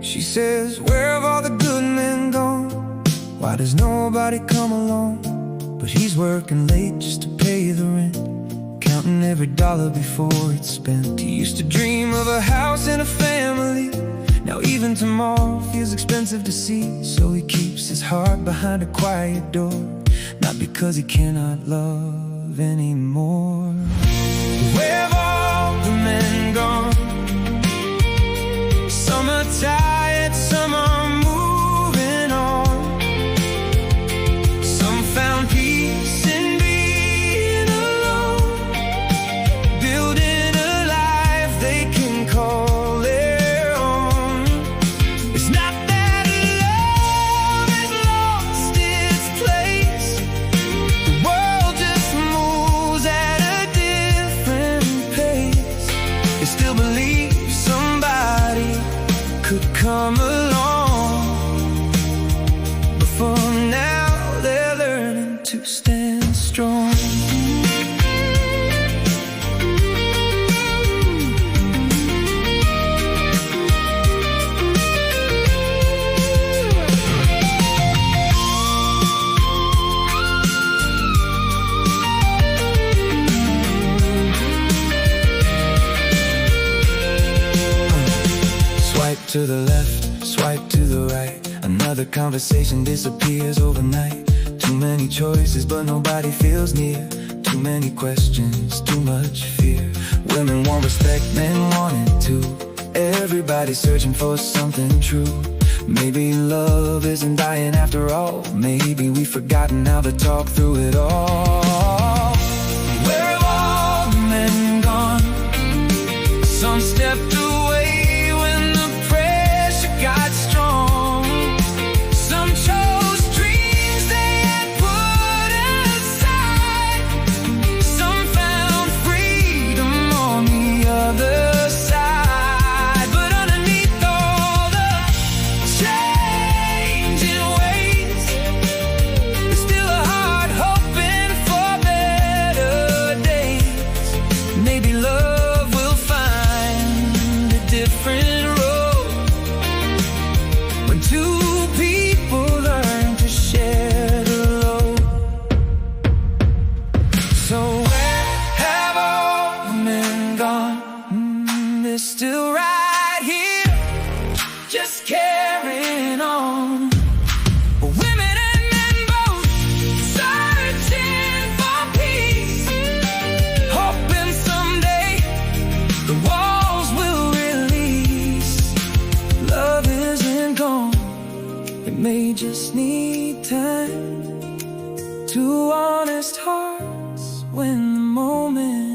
She says, where have all the good men gone? Why does nobody come along? But he's working late just to pay the rent, counting every dollar before it's spent. He used to dream of a house and a family. Now even tomorrow feels expensive to see. So he keeps his heart behind a quiet door, not because he cannot love anymore. Where have all the men gone? Some are tired, some are moving on. Some found peace in being alone, building a life they can call their own. It's not that love has lost its place. The world just moves at a different pace. They still believe somebody could come along, but for now they're learning to stand strong. Swipe to the left, swipe to the right. Another conversation disappears overnight. Too many choices, but nobody feels near. Too many questions, too much fear. Women want respect, men want it too. Everybody's searching for something true. Maybe love isn't dying after all. Maybe we've forgotten how to talk through it all. Where have all the men gone? Some stepped away when the pressure got strong. Some chose dreams they had put aside. Some found freedom on the other side. But underneath all the changing ways, there's still a heart hoping for better days. Maybe love will find a different road when two people learn to share the load. So where have all the men gone? They're still right here, just carrying on. Women and men both searching for peace, hoping someday the walls will release. Love isn't gone, it may just need time. Two honest hearts when the moment